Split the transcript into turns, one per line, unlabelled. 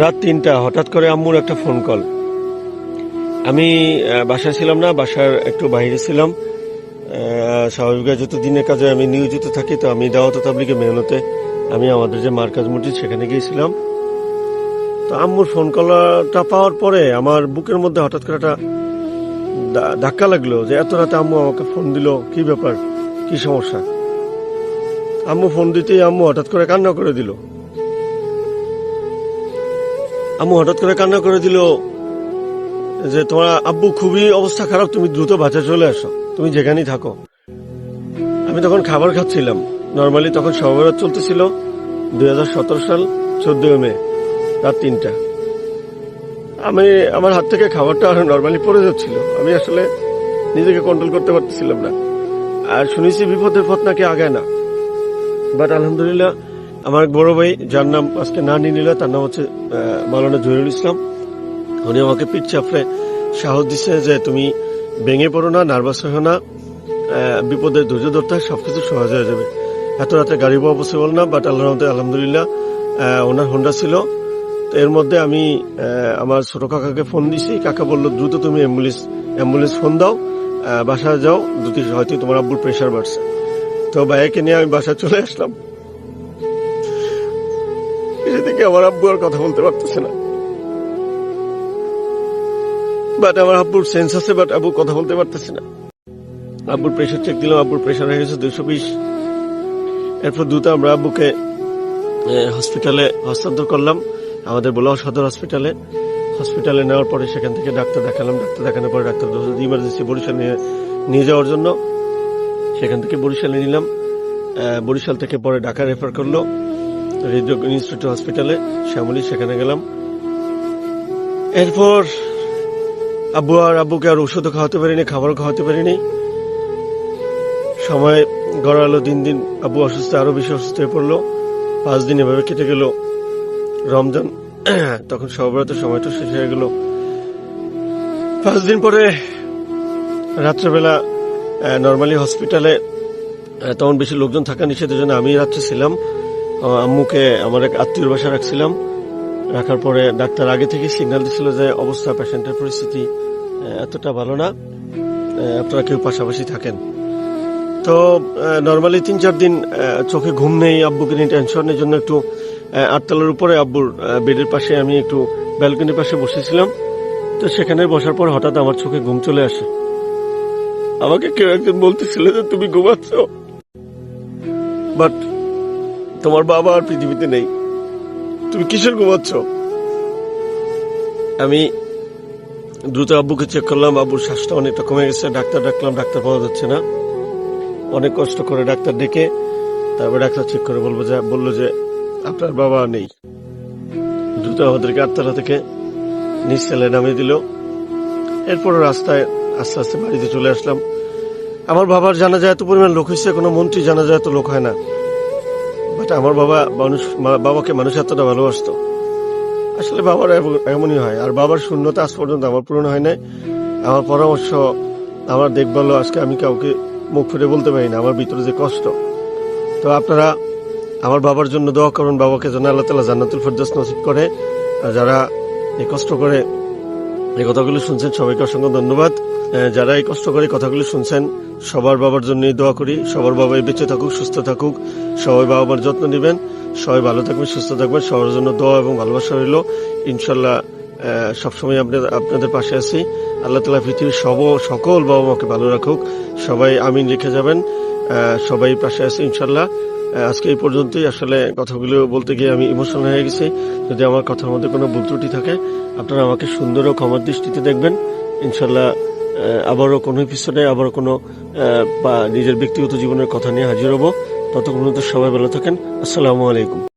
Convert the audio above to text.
রাত ৩টা হঠাৎ করে আম্মুর একটা ফোন কল। আমি বাসায় ছিলাম না, বাসার একটু বাইরে ছিলাম। স্বাভাবিক যত দিনের কাজে আমি নিয়োজিত থাকি, তো আমি দাওয়াত তাবলীগে মেহনতে আমি আমাদের যে মার্কাজ মসজিদ সেখানে গিয়েছিলাম। তো আম্মুর ফোন কলটা পাওয়ার পরে আমার বুকের মধ্যে হঠাৎ করে একটা ধাক্কা লাগলো যে এত রাতে আম্মু আমাকে ফোন দিল, কি ব্যাপার, কি সমস্যা। আম্মু ফোন দিতেই আম্মু হঠাৎ করে কান্না করে দিল। যে তোমার আব্বু খুবই অবস্থা খারাপ, তুমি দ্রুত বাসায় চলে আসো, তুমি যেখানেই থাকো। আমি তখন খাবার খাচ্ছিলাম, নর্মালি তখন সহবরাত চলতেছিল, 2017 সাল 14 মে রাত 3টা। আমার হাত থেকে খাবারটা নর্মালি পড়ে যাচ্ছিল, আমি আসলে নিজেকে কন্ট্রোল করতে পারতেছিলাম না। আর শুনেছি বিপদের পথ নাকি আগায় না, বাট আলহামদুলিল্লাহ আমার এক বড় ভাই, যার নাম আজকে না নিয়ে নিল, তার নাম হচ্ছে মাওলানা জহিরুল ইসলাম। উনি আমাকে পিঠ চাপড়ে সাহস দিচ্ছে যে তুমি ভেঙে পড়ো না, নার্ভাস হো না, বিপদে ধৈর্য ধরতে হয়, সবকিছু সহজ হয়ে যাবে। এত রাতে গাড়ি পাওয়া পসিবল না, বাট আলহামদুলিল্লাহ ওনার হোন্ডা ছিল। তো এর মধ্যে আমি আমার ছোট কাকাকে ফোন দিছি, কাকা বললো দ্রুত তুমি অ্যাম্বুলেন্স ফোন দাও, বাসায় যাও, হয়তো তোমার আব্বুর প্রেশার বাড়ছে। তো ভাইয়াকে নিয়ে আমি বাসায় চলে আসলাম। এদিকে আমার আব্বু আর কথা বলতে পারতেছে না, বাট আমার আব্বুর সেন্স আছে, বাট আব্বু কথা বলতে পারতেছে না। আব্বুর প্রেশার চেক দিলাম, আব্বুর প্রেশার হয়ে গেছে 220। এরপর দ্রুত আমরা আব্বুকে হসপিটালে হস্তান্তর করলাম, আমাদের বোলাও সদর হসপিটালে নেওয়ার পরে সেখান থেকে ডাক্তার দেখালাম। ডাক্তার দেখানোর পরে ডাক্তার ইমার্জেন্সি বরিশাল নিয়ে যাওয়ার জন্য, সেখান থেকে বরিশালে নিলাম। বরিশাল থেকে পরে ঢাকা রেফার করলো হৃদরোগ ইনস্টিটিউট হসপিটালে শ্যামলী, সেখানে গেলাম। এরপর আব্বুকে আর ওষুধও খাওয়াতে পারিনি, খাবারও খাওয়াতে পারিনি। সময় গড়ালো দিন, আব্বু অসুস্থ, আরো বেশি অসুস্থ হয়ে পড়লো। 5 দিন এভাবে কেটে গেল। রমজান, তখন সহবরাতের সময়টা শেষ হয়ে গেল। 5 দিন পরে রাত্রেবেলা নর্মালি হসপিটালে তখন বেশি লোকজন থাকা নিষেধের জন্য আমি রাত্রে ছিলাম। আম্মুকে আমার এক আত্মীয়র বাসা রাখছিলাম। রাখার পরে ডাক্তার আগে থেকে সিগন্যাল দিচ্ছিল যে অবস্থা, পেশেন্টের পরিস্থিতি এতটা ভালো না, আপনারা কেউ পাশাপাশি থাকেন। তো নর্মালি 3-4 দিন চোখে ঘুম নেই, আব্বুকে নিয়ে টেনশনের জন্য একটু 8 তলার উপরে আব্বুর বেডের পাশে আমি একটু ব্যালকনির পাশে বসেছিলাম। তো সেখানে বসার পর হঠাৎ আমার চোখে ঘুম চলে আসে। আমাকে কেউ একজন বলতেছিল যে তুমি ঘুমাচ্ছ, বাট তোমার বাবা আর পৃথিবীতে নেই, তুমি কিসের ঘুমাচ্ছ। আমি দ্রুত আব্বুকে চেক করলাম, আব্বুর শ্বাসটা অনেকটা কমে গেছে। ডাক্তার ডাকলাম, ডাক্তার পাওয়া যাচ্ছে না। অনেক কষ্ট করে ডাক্তার ডেকে তারপর ডাক্তার চেক করে বললো যে আপনার বাবা নেই। দ্রুত আমাদেরকে 8 তলা থেকে নিচ তলায় নামিয়ে দিল। এরপর রাস্তায় আস্তে আস্তে বাড়িতে চলে আসলাম। আমার বাবার জানাজা এত পরিমাণ লোক হয়েছে, কোনো মন্ত্রী জানাজা এত লোক হয় না, বাট আমার বাবাকে মানুষ এতটা ভালোবাসতো। আসলে বাবার এমনই হয়, আর বাবার শূন্যতা আজ পর্যন্ত আমার পূরণ হয় নাই। আমার পরামর্শ, আমার দেখভালও আজকে আমি কাউকে মুখ ফুটে বলতে পারি না, আমার ভিতরে যে কষ্ট। তো আপনারা আমার বাবার জন্য দোয়া করুন, বাবাকে যেন আল্লাহ তাআলা জান্নাতুল ফেরদৌস নসিব করে। আর যারা এই কষ্ট করে এই কথাগুলো শুনছেন, সবাইকে অসংখ্য ধন্যবাদ। যারা এই কষ্ট করে কথাগুলো শুনছেন, সবার বাবার জন্যই দোয়া করি, সবার বাবাই বেঁচে থাকুক, সুস্থ থাকুক, সবাই বাবা মার যত্ন নেবেন, সবাই ভালো থাকবেন, সুস্থ থাকবেন। সবার জন্য দোয়া এবং ভালোবাসা রইল। ইনশাল্লাহ সবসময় আপনাদের পাশে আছি। আল্লাহ তাআলা পৃথিবীর সকল বাবা মাকে ভালো রাখুক, সবাই আমিন লিখে যাবেন। সবাই পাশে আছে ইনশাল্লাহ। আজকে এই পর্যন্তই। আসলে কথাগুলো বলতে গিয়ে আমি ইমোশনাল হয়ে গেছি। যদি আমার কথার মধ্যে কোনো ভুল ত্রুটি থাকে, আপনারা আমাকে সুন্দর ও ক্ষমার দৃষ্টিতে দেখবেন। ইনশাল্লাহ আবারও কোনো এপিসোডে, আবারও কোনো বা নিজের ব্যক্তিগত জীবনের কথা নিয়ে হাজির হব। ততক্ষণ পর্যন্ত সবাই ভালো থাকেন। আসসালামু আলাইকুম।